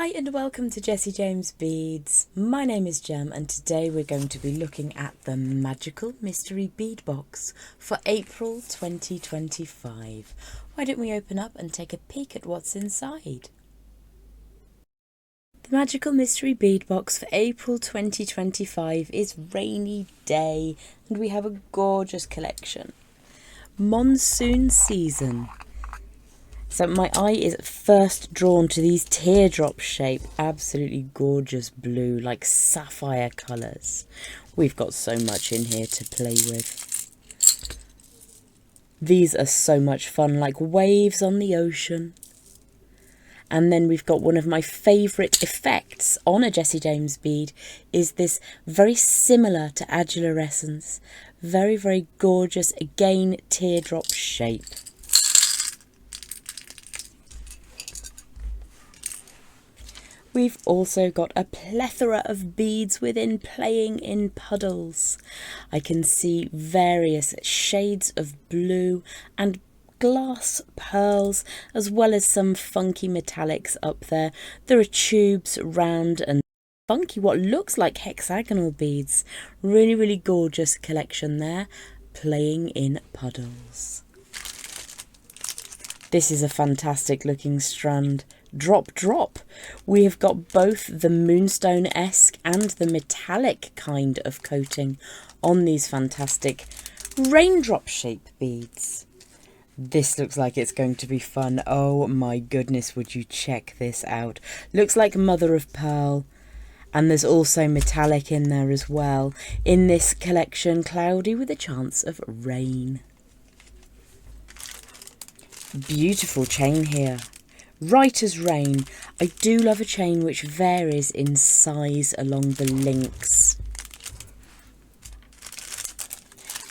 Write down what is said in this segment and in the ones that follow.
Hi and welcome to Jessie James Beads. My name is Jem and today we're going to be looking at the Magical Mystery Bead Box for April 2025. Why don't we open up and take a peek at what's inside? The Magical Mystery Bead Box for April 2025 is Rainy Day and we have a gorgeous collection. Monsoon Season. So my eye is first drawn to these teardrop shape, absolutely gorgeous blue, like sapphire colours. We've got so much in here to play with. These are so much fun, like waves on the ocean. And then we've got one of my favourite effects on a Jessie James bead is this very similar to adularescence. Very, very gorgeous, again, teardrop shape. We've also got a plethora of beads within playing in puddles. I can see various shades of blue and glass pearls, as well as some funky metallics up there. There are tubes, round and funky, what looks like hexagonal beads. Really, really gorgeous collection there, playing in puddles. This is a fantastic looking strand. Drop. We have got both the moonstone-esque and the metallic kind of coating on these fantastic raindrop shape beads. This looks like it's going to be fun. Oh my goodness, would you check this out? Looks like mother of pearl. And there's also metallic in there as well. In this collection, cloudy with a chance of rain. Beautiful chain here. Right as rain. I do love a chain which varies in size along the links.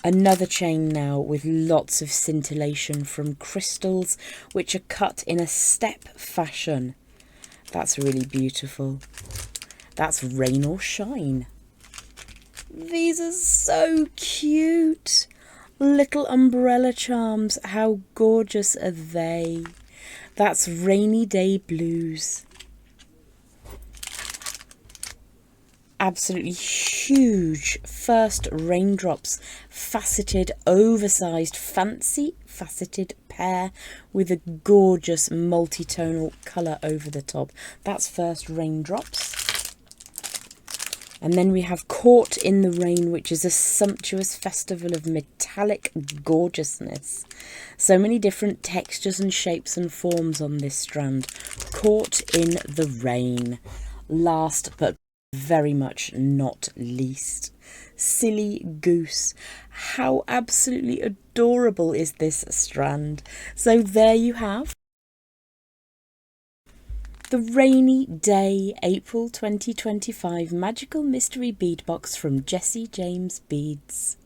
Another chain now with lots of scintillation from crystals which are cut in a step fashion. That's really beautiful. That's rain or shine. These are so cute. Little umbrella charms. How gorgeous are they? That's Rainy Day Blues. Absolutely huge first raindrops, faceted, oversized, fancy faceted pear with a gorgeous multi-tonal colour over the top. That's first raindrops. And then we have Caught in the Rain, which is a sumptuous festival of metallic gorgeousness. So many different textures and shapes and forms on this strand. Caught in the Rain. Last but very much not least, Silly Goose. How absolutely adorable is this strand? So there you have the Rainy Day April 2025 Magical Mystery Bead Box from Jessie James Beads.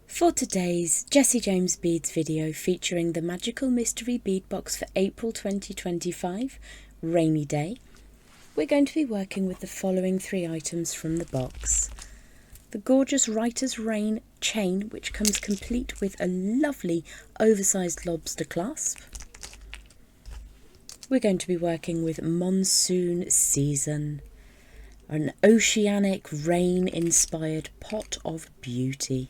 For today's Jessie James Beads video featuring the Magical Mystery Bead Box for April 2025 Rainy Day, we're going to be working with the following three items from the box. The gorgeous Writer's Rain chain, which comes complete with a lovely oversized lobster clasp. We're going to be working with Monsoon Season, an oceanic rain-inspired pot of beauty.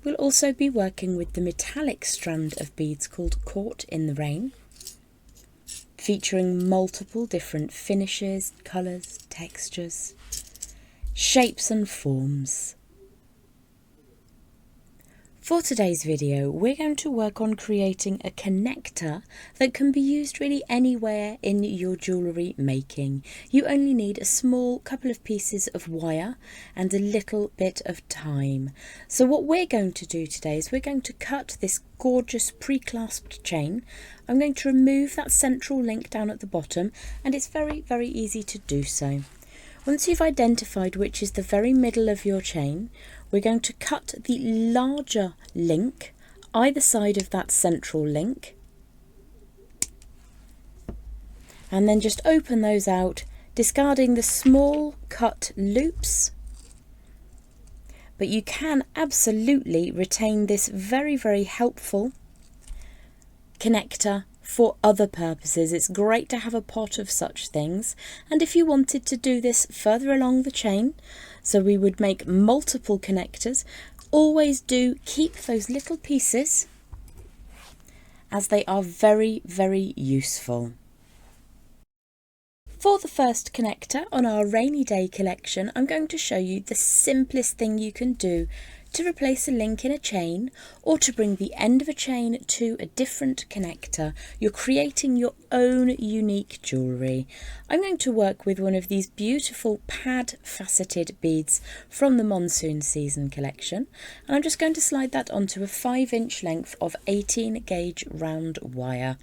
We'll also be working with the metallic strand of beads called Caught in the Rain, featuring multiple different finishes, colours, textures, shapes and forms. For today's video, we're going to work on creating a connector that can be used really anywhere in your jewellery making. You only need a small couple of pieces of wire and a little bit of time. So what we're going to do today is we're going to cut this gorgeous pre-clasped chain. I'm going to remove that central link down at the bottom, and it's very, very easy to do so. Once you've identified which is the very middle of your chain, we're going to cut the larger link either side of that central link, and then just open those out, discarding the small cut loops. But you can absolutely retain this very, very helpful connector for other purposes. It's great to have a pot of such things. And if you wanted to do this further along the chain, so we would make multiple connectors, always do keep those little pieces, as they are very, very useful. For the first connector on our rainy day collection, I'm going to show you the simplest thing you can do to replace a link in a chain, or to bring the end of a chain to a different connector. You're creating your own unique jewellery. I'm going to work with one of these beautiful pad faceted beads from the Monsoon Season collection, and I'm just going to slide that onto a 5-inch length of 18 gauge round wire.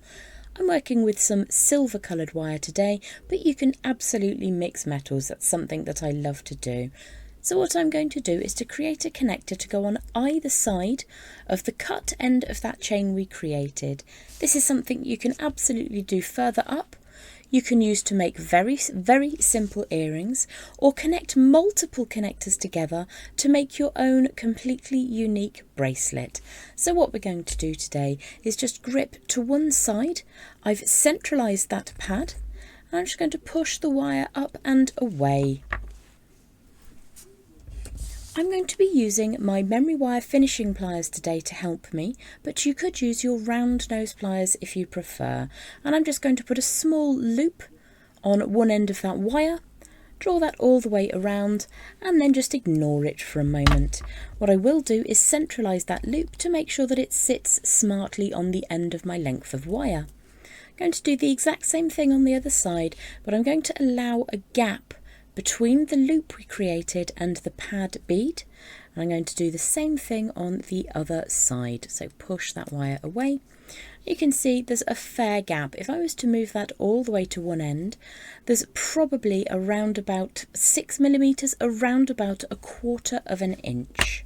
I'm working with some silver coloured wire today, but you can absolutely mix metals. That's something that I love to do. So what I'm going to do is to create a connector to go on either side of the cut end of that chain we created. This is something you can absolutely do further up. You can use to make very, very simple earrings, or connect multiple connectors together to make your own completely unique bracelet. So what we're going to do today is just grip to one side. I've centralised that pad, and I'm just going to push the wire up and away. I'm going to be using my memory wire finishing pliers today to help me, but you could use your round nose pliers if you prefer. And I'm just going to put a small loop on one end of that wire, draw that all the way around, and then just ignore it for a moment. What I will do is centralise that loop to make sure that it sits smartly on the end of my length of wire. I'm going to do the exact same thing on the other side, but I'm going to allow a gap between the loop we created and the pad bead, and I'm going to do the same thing on the other side. So push that wire away. You can see there's a fair gap. If I was to move that all the way to one end, there's probably around about 6 millimeters, around about 1/4 of an inch.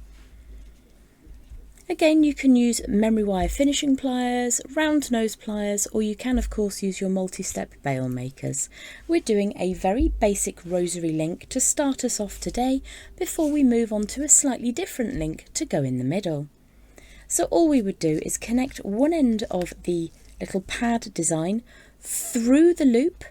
Again, you can use memory wire finishing pliers, round nose pliers, or you can of course use your multi-step bail makers. We're doing a very basic rosary link to start us off today, before we move on to a slightly different link to go in the middle. So all we would do is connect one end of the little pad design through the loop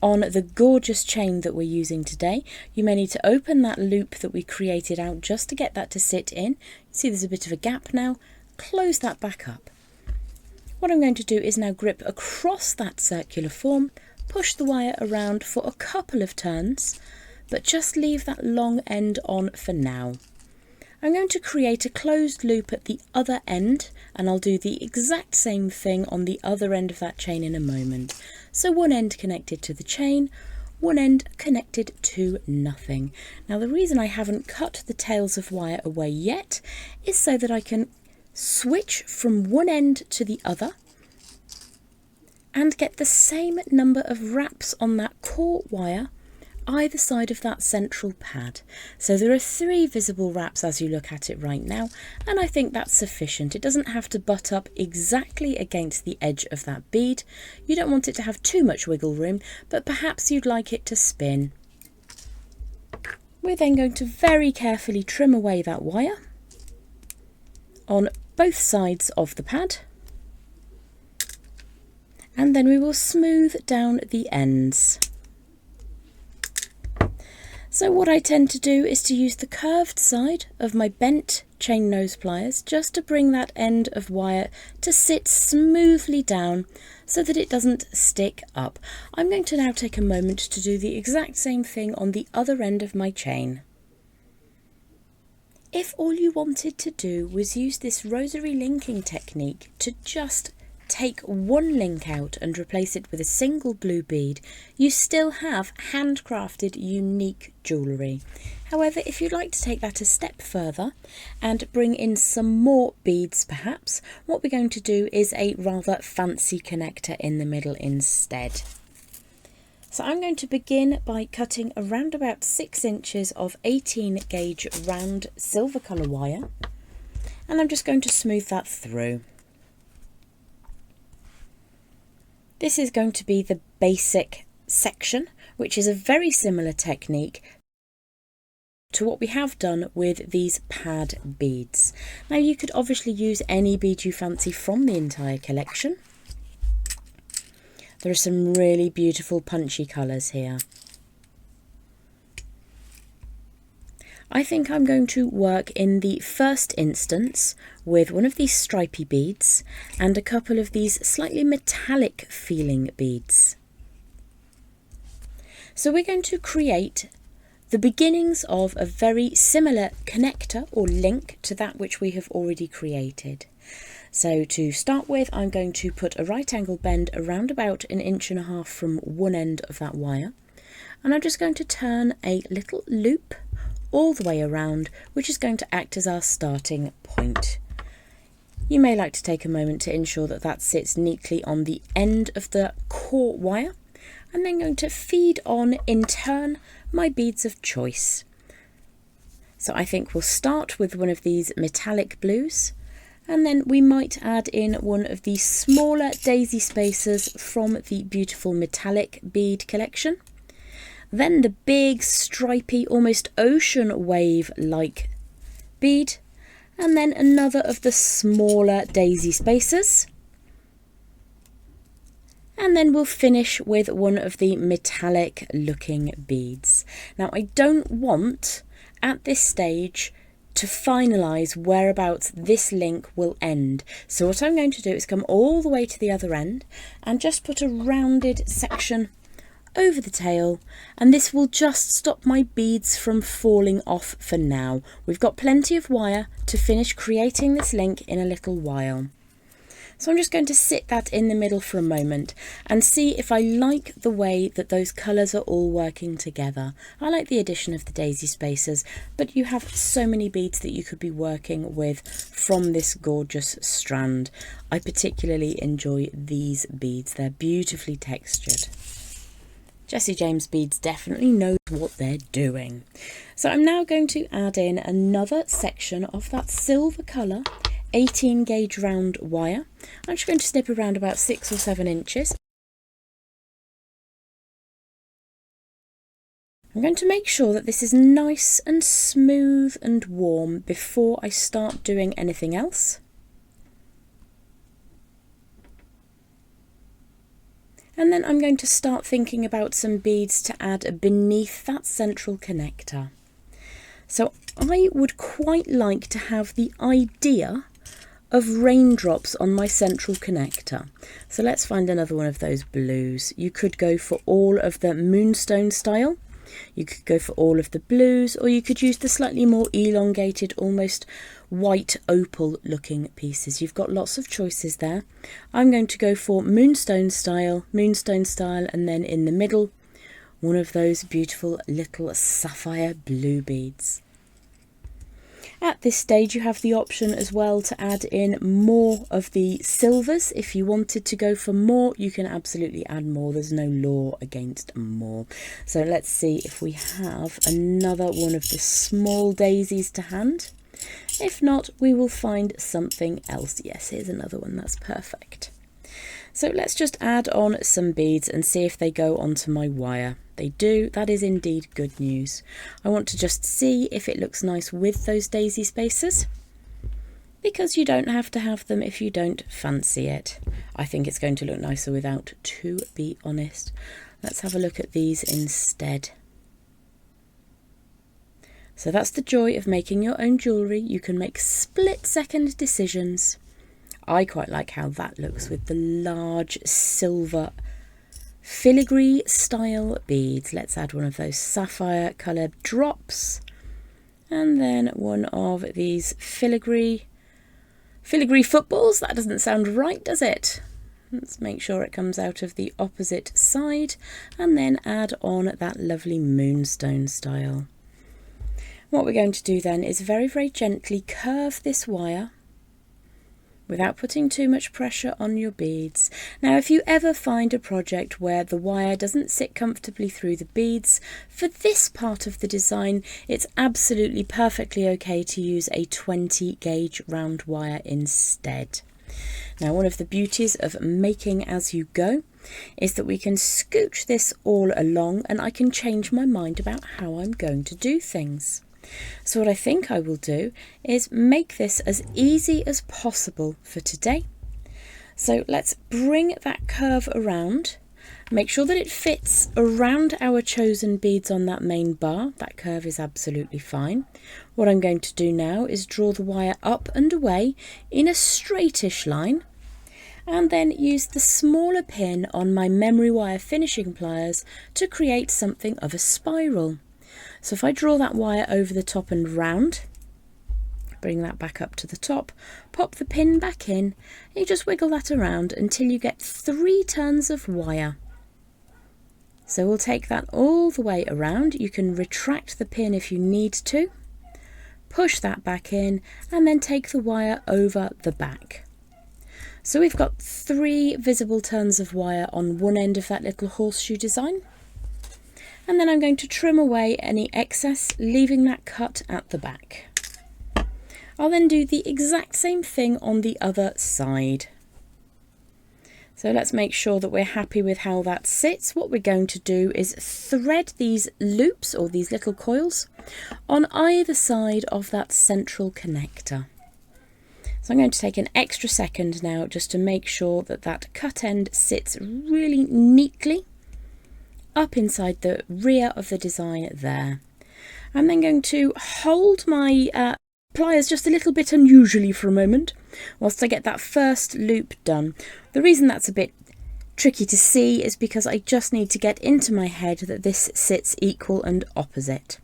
on the gorgeous chain that we're using today. You may need to open that loop that we created out just to get that to sit in. See, there's a bit of a gap now. Close that back up. What I'm going to do is now grip across that circular form, push the wire around for a couple of turns, but just leave that long end on for now. I'm going to create a closed loop at the other end, and I'll do the exact same thing on the other end of that chain in a moment. So one end connected to the chain, one end connected to nothing. Now the reason I haven't cut the tails of wire away yet is so that I can switch from one end to the other and get the same number of wraps on that core wire either side of that central pad. So there are 3 visible wraps as you look at it right now, and I think that's sufficient. It doesn't have to butt up exactly against the edge of that bead. You don't want it to have too much wiggle room, but perhaps you'd like it to spin. We're then going to very carefully trim away that wire on both sides of the pad, and then we will smooth down the ends. So what I tend to do is to use the curved side of my bent chain nose pliers just to bring that end of wire to sit smoothly down so that it doesn't stick up. I'm going to now take a moment to do the exact same thing on the other end of my chain. If all you wanted to do was use this rosary linking technique to just take one link out and replace it with a single blue bead, you still have handcrafted unique jewellery. However, if you'd like to take that a step further and bring in some more beads perhaps, what we're going to do is a rather fancy connector in the middle instead. So I'm going to begin by cutting around about 6 inches of 18 gauge round silver colour wire, and I'm just going to smooth that through. This is going to be the basic section, which is a very similar technique to what we have done with these pad beads. Now you could obviously use any bead you fancy from the entire collection. There are some really beautiful punchy colours here. I think I'm going to work in the first instance with one of these stripy beads and a couple of these slightly metallic feeling beads. So we're going to create the beginnings of a very similar connector or link to that which we have already created. So to start with, I'm going to put a right angle bend around about 1.5 inches from one end of that wire, and I'm just going to turn a little loop all the way around, which is going to act as our starting point. You may like to take a moment to ensure that that sits neatly on the end of the core wire. I'm then going to feed on, in turn, my beads of choice. So I think we'll start with one of these metallic blues, and then we might add in one of the smaller daisy spacers from the beautiful metallic bead collection. Then the big stripy, almost ocean wave-like bead, and then another of the smaller daisy spacers. And then we'll finish with one of the metallic looking beads. Now I don't want at this stage to finalise whereabouts this link will end. So what I'm going to do is come all the way to the other end and just put a rounded section over the tail, and this will just stop my beads from falling off for now. We've got plenty of wire to finish creating this link in a little while. So I'm just going to sit that in the middle for a moment and see if I like the way that those colours are all working together. I like the addition of the daisy spacers, but you have so many beads that you could be working with from this gorgeous strand. I particularly enjoy these beads. They're beautifully textured. Jessie James Beads definitely knows what they're doing. So I'm now going to add in another section of that silver colour 18 gauge round wire. I'm just going to snip around about 6 or 7 inches. I'm going to make sure that this is nice and smooth and warm before I start doing anything else. And then I'm going to start thinking about some beads to add beneath that central connector. So I would quite like to have the idea of raindrops on my central connector. So let's find another one of those blues. You could go for all of the moonstone style. You could go for all of the blues, or you could use the slightly more elongated, almost white opal looking pieces. You've got lots of choices there. I'm going to go for moonstone style, and then in the middle, one of those beautiful little sapphire blue beads. At this stage you have the option as well to add in more of the silvers. If you wanted to go for more, you can absolutely add more. There's no law against more. So let's see if we have another one of the small daisies to hand. If not, we will find something else. Yes, here's another one. That's perfect. So let's just add on some beads and see if they go onto my wire. They do. That is indeed good news. I want to just see if it looks nice with those daisy spacers, because you don't have to have them if you don't fancy it. I think it's going to look nicer without, to be honest. Let's have a look at these instead. So that's the joy of making your own jewellery. You can make split-second decisions. I quite like how that looks with the large silver filigree style beads. Let's add one of those sapphire coloured drops, and then one of these filigree footballs. That doesn't sound right, does it? Let's make sure it comes out of the opposite side, and then add on that lovely moonstone style. What we're going to do then is very, very gently curve this wire without putting too much pressure on your beads. Now, if you ever find a project where the wire doesn't sit comfortably through the beads, for this part of the design, it's absolutely perfectly okay to use a 20 gauge round wire instead. Now, one of the beauties of making as you go is that we can scooch this all along, and I can change my mind about how I'm going to do things. So what I think I will do is make this as easy as possible for today. So let's bring that curve around Make sure that it fits around our chosen beads on that main bar. That curve is absolutely fine. What I'm going to do now is draw the wire up and away in a straightish line, and then use the smaller pin on my memory wire finishing pliers to create something of a spiral. So if I draw that wire over the top and round, bring that back up to the top, pop the pin back in, and you just wiggle that around until you get 3 turns of wire. So we'll take that all the way around. You can retract the pin if you need to, push that back in, and then take the wire over the back. So we've got 3 visible turns of wire on one end of that little horseshoe design. And then I'm going to trim away any excess, leaving that cut at the back. I'll then do the exact same thing on the other side. So let's make sure that we're happy with how that sits. What we're going to do is thread these loops, or these little coils, on either side of that central connector. So I'm going to take an extra second now just to make sure that that cut end sits really neatly up inside the rear of the design there. I'm then going to hold my pliers just a little bit unusually for a moment whilst I get that first loop done. The reason that's a bit tricky to see is because I just need to get into my head that this sits equal and opposite.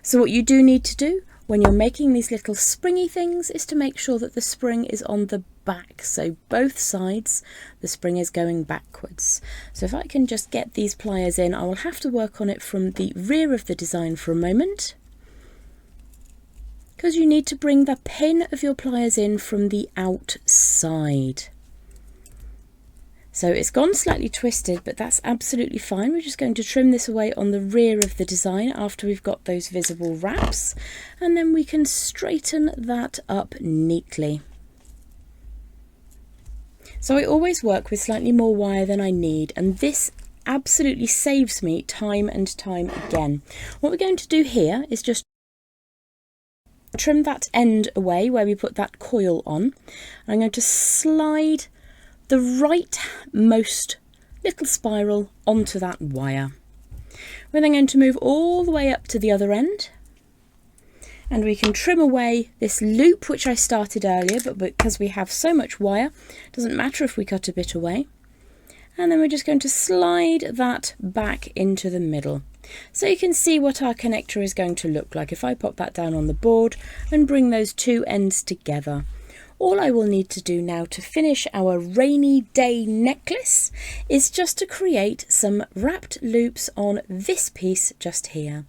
So what you do need to do when you're making these little springy things is to make sure that the spring is on the back, so both sides the spring is going backwards. So if I can just get these pliers in, I will have to work on it from the rear of the design for a moment, because you need to bring the pin of your pliers in from the outside. So it's gone slightly twisted, but that's absolutely fine. We're just going to trim this away on the rear of the design after we've got those visible wraps, and then we can straighten that up neatly. So I always work with slightly more wire than I need, and this absolutely saves me time and time again. What we're going to do here is just trim that end away where we put that coil on. I'm going to slide the rightmost little spiral onto that wire. We're then going to move all the way up to the other end, and we can trim away this loop which I started earlier, but because we have so much wire, it doesn't matter if we cut a bit away. And then we're just going to slide that back into the middle. So you can see what our connector is going to look like if I pop that down on the board and bring those 2 ends together. All I will need to do now to finish our rainy day necklace is just to create some wrapped loops on this piece just here.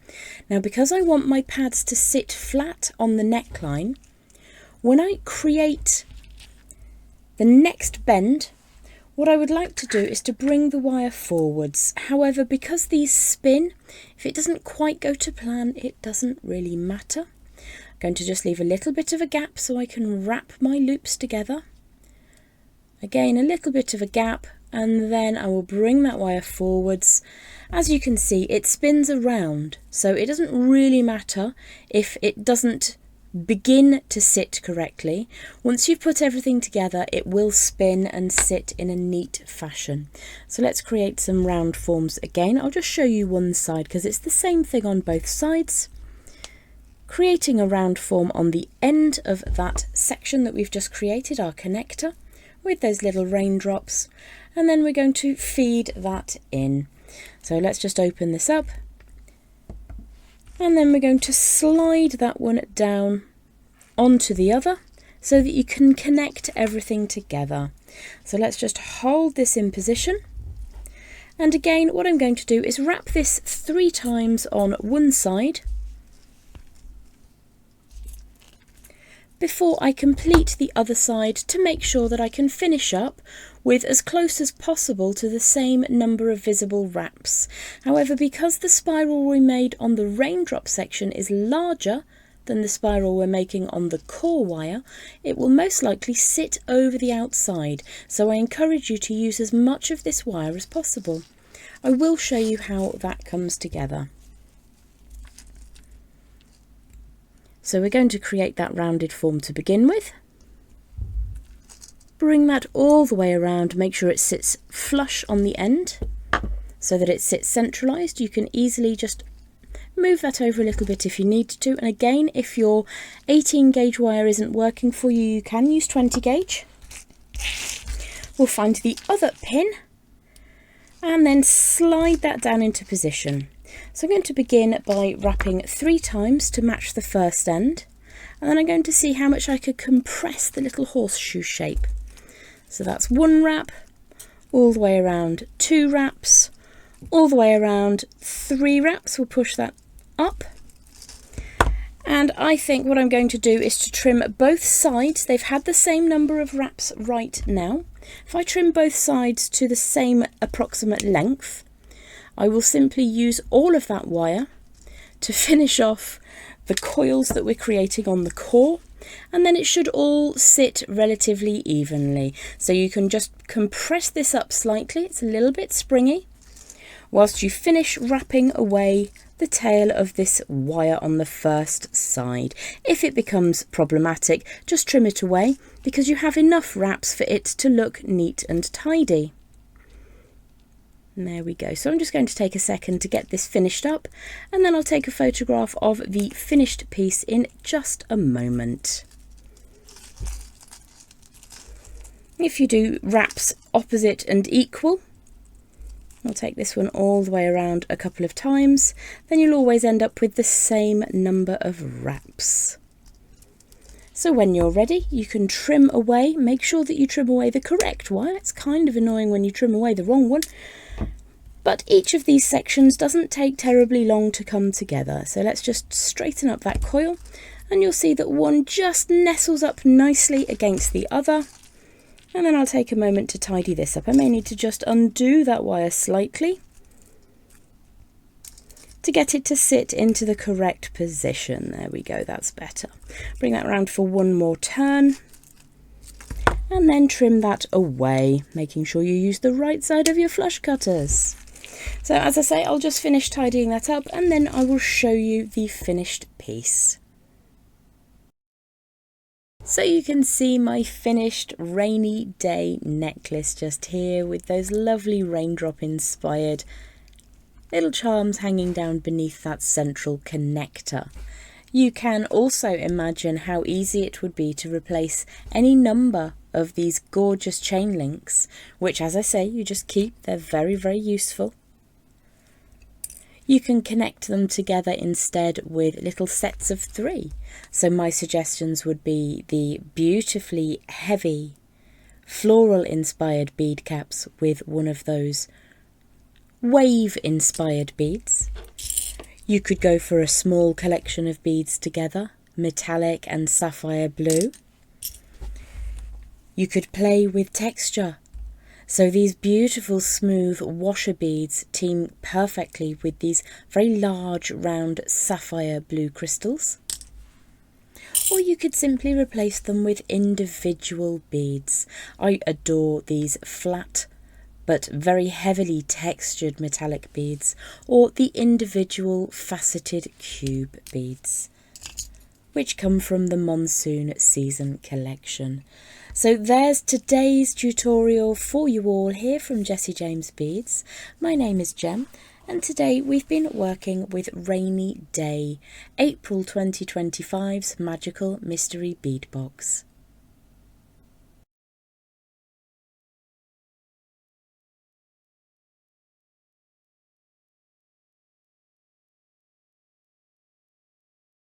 Now, because I want my pads to sit flat on the neckline, when I create the next bend, what I would like to do is to bring the wire forwards. However, because these spin, if it doesn't quite go to plan, it doesn't really matter. I'm going to just leave a little bit of a gap so I can wrap my loops together. Again, a little bit of a gap, and then I will bring that wire forwards. As you can see, it spins around, so it doesn't really matter if it doesn't begin to sit correctly. Once you've put everything together, it will spin and sit in a neat fashion. So let's create some round forms again. I'll just show you one side because it's the same thing on both sides. Creating a round form on the end of that section that we've just created, our connector, with those little raindrops, and then we're going to feed that in. So let's just open this up, and then we're going to slide that one down onto the other so that you can connect everything together. So let's just hold this in position, and again what I'm going to do is wrap this 3 times on one side before I complete the other side to make sure that I can finish up with as close as possible to the same number of visible wraps. However, because the spiral we made on the raindrop section is larger than the spiral we're making on the core wire, it will most likely sit over the outside, so I encourage you to use as much of this wire as possible. I will show you how that comes together. So we're going to create that rounded form to begin with. Bring that all the way around, make sure it sits flush on the end. so that it sits centralised. You can easily just move that over a little bit if you need to. And again, if your 18 gauge wire isn't working for you, you can use 20 gauge. We'll find the other pin and then slide that down into position. So I'm going to begin by wrapping 3 times to match the first end, and then I'm going to see how much I could compress the little horseshoe shape. So that's 1 wrap, all the way around 2 wraps, all the way around 3 wraps. We'll push that up. And I think what I'm going to do is to trim both sides. They've had the same number of wraps right now. If I trim both sides to the same approximate length, I will simply use all of that wire to finish off the coils that we're creating on the core, and then it should all sit relatively evenly. So you can just compress this up slightly, it's a little bit springy, whilst you finish wrapping away the tail of this wire on the first side. If it becomes problematic, just trim it away, because you have enough wraps for it to look neat and tidy. And there we go. So I'm just going to take a second to get this finished up, and then I'll take a photograph of the finished piece in just a moment. If you do wraps opposite and equal, I'll take this one all the way around a couple of times, then you'll always end up with the same number of wraps. So when you're ready, you can trim away. Make sure that you trim away the correct wire. It's kind of annoying when you trim away the wrong one, but each of these sections doesn't take terribly long to come together. So let's just straighten up that coil, and you'll see that one just nestles up nicely against the other. And then I'll take a moment to tidy this up. I may need to just undo that wire slightly to get it to sit into the correct position. There we go, that's better. Bring that around for one more turn, and then trim that away, making sure you use the right side of your flush cutters. So as I say, I'll just finish tidying that up, and then I will show you the finished piece. So you can see my finished rainy day necklace just here, with those lovely raindrop inspired little charms hanging down beneath that central connector. You can also imagine how easy it would be to replace any number of these gorgeous chain links, which, as I say, you just keep. They're very, very useful. You can connect them together instead with little sets of 3. So my suggestions would be the beautifully heavy floral inspired bead caps with one of those wave inspired beads. You could go for a small collection of beads together, metallic and sapphire blue. You could play with texture. So these beautiful smooth washer beads team perfectly with these very large round sapphire blue crystals. Or you could simply replace them with individual beads. I adore these flat but very heavily textured metallic beads, or the individual faceted cube beads, which come from the Monsoon Season collection. So there's today's tutorial for you all here from Jessie James Beads. My name is Jem, and today we've been working with Rainy Day, April 2025's Magical Mystery Bead Box.